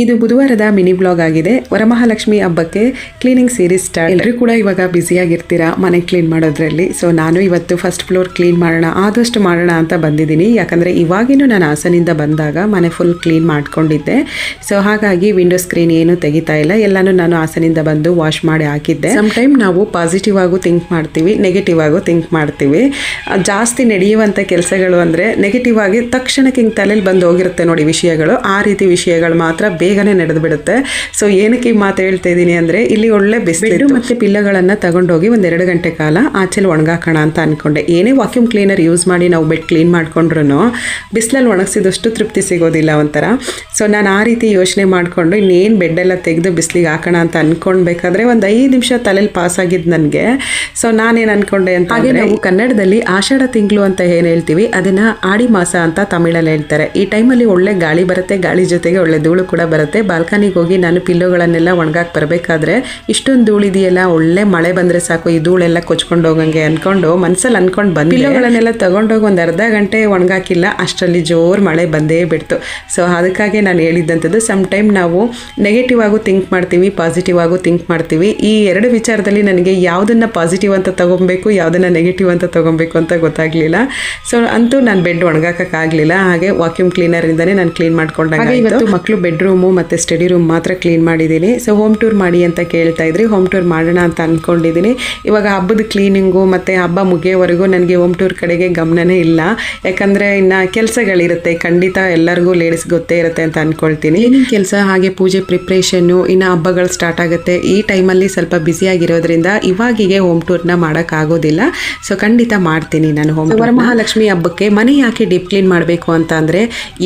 ಇದು ಬುಧವಾರದ mini blog ಆಗಿದೆ. ವರಮಹಾಲಕ್ಷ್ಮಿ ಹಬ್ಬಕ್ಕೆ ಕ್ಲೀನಿಂಗ್ ಸೀರೀಸ್ ಸ್ಟಾರ್ಟ್. ಎಲ್ಲರೂ ಕೂಡ ಇವಾಗ ಬ್ಯುಸಿಯಾಗಿರ್ತೀರಾ ಮನೆ ಕ್ಲೀನ್ ಮಾಡೋದ್ರಲ್ಲಿ. ಸೊ ನಾನು ಇವತ್ತು ಫಸ್ಟ್ ಫ್ಲೋರ್ ಕ್ಲೀನ್ ಮಾಡೋಣ, ಆದಷ್ಟು ಮಾಡೋಣ ಅಂತ ಬಂದಿದ್ದೀನಿ. ಯಾಕಂದರೆ ಇವಾಗಿನೂ ನಾನು ಹಾಸನಿಂದ ಬಂದಾಗ ಮನೆ ಫುಲ್ ಕ್ಲೀನ್ ಮಾಡ್ಕೊಂಡಿದ್ದೆ. ಸೊ ಹಾಗಾಗಿ ವಿಂಡೋ ಸ್ಕ್ರೀನ್ ಏನು ತೆಗಿತಾ ಇಲ್ಲ, ಎಲ್ಲನೂ ನಾನು ಹಾಸನಿಂದ ಬಂದು ವಾಶ್ ಮಾಡಿ ಹಾಕಿದ್ದೆ. ಸಮ್ ಟೈಮ್ ನಾವು ಪಾಸಿಟಿವ್ ಆಗು ಥಿಂಕ್ ಮಾಡ್ತೀವಿ, ನೆಗೆಟಿವ್ ಆಗು ಥಿಂಕ್ ಮಾಡ್ತೀವಿ. ಜಾಸ್ತಿ ನಡೆಯುವಂಥ ಕೆಲಸಗಳು ಅಂದರೆ ನೆಗೆಟಿವ್ ಆಗಿ ತಕ್ಷಣಕ್ಕೆ ಹಿಂಗೆ ತಲೆಯಲ್ಲಿ ಬಂದು ಹೋಗಿರುತ್ತೆ ನೋಡಿ ವಿಷಯಗಳು, ಆ ರೀತಿ ವಿಷಯಗಳು ಮಾತ್ರ ಬೇಗನೆ ನಡೆದು ಬಿಡುತ್ತೆ. ಸೊ ಏನಕ್ಕೆ ಈ ಮಾತು ಹೇಳ್ತಾ ಇದ್ದೀನಿ ಅಂದರೆ, ಇಲ್ಲಿ ಒಳ್ಳೆ ಬಿಸಿಲು ಮತ್ತು ಪಿಲ್ಲೋಗಳನ್ನು ತಗೊಂಡೋಗಿ ಒಂದು 2 ಗಂಟೆ ಕಾಲ ಆಚೆಲಿ ಒಣಗಾಕೋಣ ಅಂತ ಅಂದ್ಕೊಂಡೆ. ಏನೇ ವಾಕ್ಯೂಮ್ ಕ್ಲೀನರ್ ಯೂಸ್ ಮಾಡಿ ನಾವು ಬೆಡ್ ಕ್ಲೀನ್ ಮಾಡ್ಕೊಂಡ್ರು ಬಿಸಿಲಲ್ಲಿ ಒಣಗಿಸಿದಷ್ಟು ತೃಪ್ತಿ ಸಿಗೋದಿಲ್ಲ ಒಂಥರ. ಸೊ ನಾನು ಆ ರೀತಿ ಯೋಚನೆ ಮಾಡಿಕೊಂಡು ಇನ್ನೇನು ಬೆಡ್ಡೆಲ್ಲ ತೆಗೆದು ಬಿಸಿಲಿಗೆ ಹಾಕೋಣ ಅಂತ ಅಂದ್ಕೊಳ್ಬೇಕಾದ್ರೆ ಒಂದು 5 ನಿಮಿಷ ತಲೆಯಲ್ಲಿ ಪಾಸ್ ಆಗಿದ್ದು ನನಗೆ. ಸೊ ನಾನೇನು ಅಂದ್ಕೊಂಡೆ ಅಂತ, ಹಾಗೆ ನಾವು ಕನ್ನಡದಲ್ಲಿ ಆಷಾಢ ತಿಂಗಳು ಅಂತ ಏನು ಹೇಳ್ತೀವಿ ಅದನ್ನು ಆಡಿ ಮಾಸ ಅಂತ ತಮಿಳಲ್ಲಿ ಹೇಳ್ತಾರೆ. ಈ ಟೈಮಲ್ಲಿ ಒಳ್ಳೆ ಗಾಳಿ ಬರುತ್ತೆ, ಗಾಳಿ ಜೊತೆಗೆ ಒಳ್ಳೆ ಧೂಳು ಕೂಡ ಬರುತ್ತೆ. ಬಾಲ್ಕನಿಗೆ ಹೋಗಿ ನಾನು ಪಿಲ್ಲೋಗಳನ್ನೆಲ್ಲ ಒಣಗಾಕ್ ಬರಬೇಕಾದ್ರೆ ಇಷ್ಟೊಂದು ಧೂಳಿದೆಯಲ್ಲ, ಒಳ್ಳೆ ಮಳೆ ಬಂದರೆ ಸಾಕು ಈ ಧೂಳೆಲ್ಲ ಕೊಚ್ಕೊಂಡು ಹೋಗಂಗೆ ಅಂದ್ಕೊಂಡು ಮನಸ್ಸಲ್ಲಿ ಅಂದ್ಕೊಂಡು ಬಂದು ಪಿಲ್ಲೋಗಳನ್ನೆಲ್ಲ ತಗೊಂಡೋಗಿ ಒಂದು ಅರ್ಧ ಗಂಟೆ ಒಣಗಾಕಿಲ್ಲ, ಅಷ್ಟರಲ್ಲಿ ಜೋರು ಮಳೆ ಬಂದೇ ಬಿಡ್ತು. ಸೊ ಅದಕ್ಕಾಗಿ ನಾನು ಹೇಳಿದ್ದಂಥದ್ದು, ಸಮ್ ಟೈಮ್ ನಾವು ನೆಗೆಟಿವ್ ಆಗು ಥಿಂಕ್ ಮಾಡ್ತೀವಿ, ಪಾಸಿಟಿವ್ ಆಗು ಥಿಂಕ್ ಮಾಡ್ತೀವಿ. ಈ 2 ವಿಚಾರದಲ್ಲಿ ನನಗೆ ಯಾವುದನ್ನು ಪಾಸಿಟಿವ್ ಅಂತ ತೊಗೊಬೇಕು, ಯಾವುದನ್ನು ನೆಗೆಟಿವ್ ಅಂತ ತೊಗೊಬೇಕು ಅಂತ ಗೊತ್ತಾಗಲಿಲ್ಲ. ಸೊ ಅಂತೂ ನಾನು ಬೆಡ್ ಒಣಗಾಕೋಕ್ಕಾಗಲಿಲ್ಲ. ಹಾಗೆ ವಾಕ್ಯೂಮ್ ಕ್ಲೀನರಿಂದನೇ ನಾನು ಕ್ಲೀನ್ ಮಾಡ್ಕೊಂಡಾಗ ಇವತ್ತು ಮಕ್ಕಳು ಬೆಡ್ರೂಮು ಮತ್ತು ಸ್ಟಡಿ ರೂಮ್ ಮಾತ್ರ ಕ್ಲೀನ್ ಮಾಡಿದ್ದೀನಿ. ಸೊ ಹೋಮ್ ಟೂರ್ ಮಾಡಿ ಅಂತ ಕೇಳ್ತಾ ಇದ್ರಿ, ಹೋಮ್ ಟೂರ್ ಮಾಡೋಣ ಅಂತ ಅಂದ್ಕೊಂಡಿದ್ದೀನಿ. ಇವಾಗ ಹಬ್ಬದ ಕ್ಲೀನಿಂಗು ಮತ್ತು ಹಬ್ಬ ಮುಗಿಯೋವರೆಗೂ ನನಗೆ ಹೋಮ್ ಟೂರ್ ಕಡೆಗೆ ಗಮನನೇ ಇಲ್ಲ. ಯಾಕಂದರೆ ಇನ್ನು ಕೆಲಸಗಳಿರುತ್ತೆ, ಖಂಡಿತ ಎಲ್ಲರಿಗೂ ಲೇಡೀಸ್ ಗೊತ್ತೇ ಇರುತ್ತೆ ಅಂತ ಅಂದ್ಕೊಳ್ತೀನಿ. ಏನೇನು ಕೆಲಸ, ಹಾಗೆ ಪೂಜೆ ಪ್ರಿಪ್ರೇಷನ್ನು, ಇನ್ನು ಹಬ್ಬಗಳು ಸ್ಟಾರ್ಟ್ ಆಗುತ್ತೆ. ಈ ಟೈಮಲ್ಲಿ ಸ್ವಲ್ಪ ಬ್ಯುಸಿಯಾಗಿರೋದ್ರಿಂದ ಇವಾಗಿಗೆ ಹೋಮ್ ಟೂರ್ನ ಮಾಡೋಕ್ಕಾಗೋದಿಲ್ಲ. ಸೊ ಖಂಡಿತ ಮಾಡ್ತೀನಿ ನಾನು ಹೋಮ್. ವರಮಹಾಲಕ್ಷ್ಮಿ ಹಬ್ಬಕ್ಕೆ ಮನೆ ಯಾಕೆ ಡೀಪ್ ಕ್ಲೀನ್ ಮಾಡಬೇಕು ಅಂತ ಅಂದರೆ,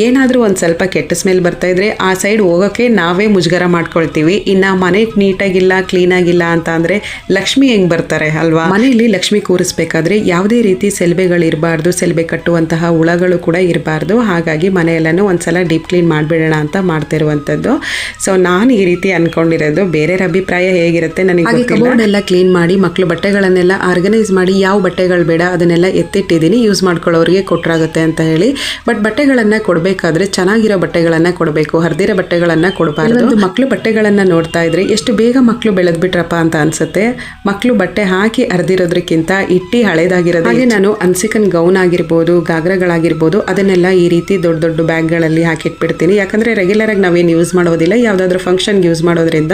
ಏನಾದರೂ ಒಂದು ಸ್ವಲ್ಪ ಕೆಟ್ಟ ಸ್ಮೆಲ್ ಬರ್ತಾ ಇದ್ರೆ ಆ ಸೈಡ್ ಹೋಗೋಕ್ಕೆ ನಾವೇ ಮುಜುಗರ ಮಾಡ್ಕೊಳ್ತೀವಿ. ಇನ್ನು ಮನೆ ನೀಟಾಗಿಲ್ಲ, ಕ್ಲೀನಾಗಿಲ್ಲ ಅಂತ ಅಂದರೆ ಲಕ್ಷ್ಮಿ ಹೆಂಗೆ ಬರ್ತಾರೆ ಅಲ್ವಾ. ಮನೆಯಲ್ಲಿ ಲಕ್ಷ್ಮಿ ಕೂರಿಸ್ಬೇಕಾದ್ರೆ ಯಾವುದೇ ರೀತಿ ಸೆಲ್ಬೆಗಳಿರಬಾರ್ದು, ಸೆಲ್ಬೆ ಕಟ್ಟುವಂತಹ ಹುಳಗಳು ಕೂಡ ಇರಬಾರ್ದು. ಹಾಗಾಗಿ ಮನೆಯೆಲ್ಲನೂ ಒಂದ್ಸಲ ಡೀಪ್ ಕ್ಲೀನ್ ಮಾಡಿಬಿಡೋಣ ಅಂತ ಮಾಡ್ತಿರುವಂಥದ್ದು. ಸೊ ನಾನು ಈ ರೀತಿ ಅಂದ್ಕೊಂಡಿರೋದು. ಬೇರೆಯವ್ರ ಅಭಿಪ್ರಾಯ ಹೇಗಿರುತ್ತೆ ನನಗೆ ಗೊತ್ತಿಲ್ಲ. ಕಬೋರ್ಡ್ ಎಲ್ಲ ಕ್ಲೀನ್ ಮಾಡಿ ಮಕ್ಕಳು ಬಟ್ಟೆಗಳನ್ನೆಲ್ಲ ಆರ್ಗನೈಸ್ ಮಾಡಿ ಯಾವ ಬಟ್ಟೆಗಳು ಬೇಡ ಅದನ್ನೆಲ್ಲ ಎತ್ತಿಟ್ಟಿದ್ದೀನಿ, ಯೂಸ್ ಮಾಡ್ಕೊಳ್ಳೋರಿಗೆ ಕೊಟ್ಟರಾಗುತ್ತೆ ಅಂತ ಹೇಳಿ. ಬಟ್ ಬಟ್ಟೆಗಳನ್ನು ಕೊಡಬೇಕಾದ್ರೆ ಚೆನ್ನಾಗಿರೋ ಬಟ್ಟೆಗಳನ್ನು ಕೊಡಬೇಕು, ಹರಿದಿರೋ ಬಟ್ಟೆಗಳನ್ನು ಕೊಡಬಾರ್ದು. ಮಕ್ಕಳು ಬಟ್ಟೆಗಳನ್ನು ನೋಡ್ತಾ ಇದ್ರೆ ಎಷ್ಟು ಬೇಗ ಮಕ್ಕಳು ಬೆಳೆದ್ ಬಿಟ್ರಪ್ಪ ಅಂತ ಅನ್ಸುತ್ತೆ. ಮಕ್ಕಳು ಬಟ್ಟೆ ಹಾಕಿ ಹರಿದಿರೋದ್ರಕ್ಕಿಂತ ಇಟ್ಟಿ ಹಳೇದಾಗಿರೋದು. ಹಾಗೆ ನಾನು ಅನ್ಸಿಕನ್ ಗೌನ್ ಆಗಿರ್ಬೋದು, ಗಾಗ್ರಗಳಾಗಿರ್ಬೋದು, ಅದನ್ನೆಲ್ಲ ಈ ರೀತಿ ದೊಡ್ಡ ದೊಡ್ಡ ಬ್ಯಾಗ್ಗಳಲ್ಲಿ ಹಾಕಿಟ್ಬಿಡ್ತೀನಿ. ಯಾಕಂದರೆ ರೆಗ್ಯುಲರ್ ಆಗಿ ನಾವೇನು ಯೂಸ್ ಮಾಡೋದಿಲ್ಲ, ಯಾವುದಾದ್ರೂ ಫಂಕ್ಷನ್ಗೆ ಯೂಸ್ ಮಾಡೋದ್ರಿಂದ.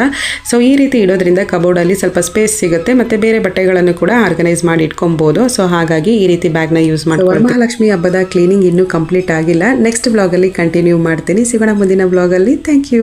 ಸೊ ಈ ರೀತಿ ಇಡೋದ್ರಿಂದ ಕಬೋರ್ಡಲ್ಲಿ ಸ್ವಲ್ಪ ಸ್ಪೇಸ್ ಸಿಗುತ್ತೆ, ಮತ್ತು ಬೇರೆ ಬಟ್ಟೆಗಳನ್ನು ಕೂಡ ಆರ್ಗನೈಸ್ ಮಾಡಿ ಇಟ್ಕೊಬೋದು. ಸೊ ಹಾಗಾಗಿ ಈ ರೀತಿ ಬ್ಯಾಗ್ನ ಯೂಸ್ ಮಾಡಿ. ವರಮಹಾಲಕ್ಷ್ಮಿ ಹಬ್ಬದ ಕ್ಲೀನಿಂಗ್ ಇನ್ನೂ ಕಂಪ್ಲೀಟ್ ಆಗಿಲ್ಲ. ನೆಕ್ಸ್ಟ್ ಬ್ಲಾಗಲ್ಲಿ ಕಂಟಿನ್ಯೂ ಮಾಡ್ತೀನಿ. ಸಿಗೋಣ ಮುಂದಿನ ಬ್ಲಾಗಲ್ಲಿ. Thank you.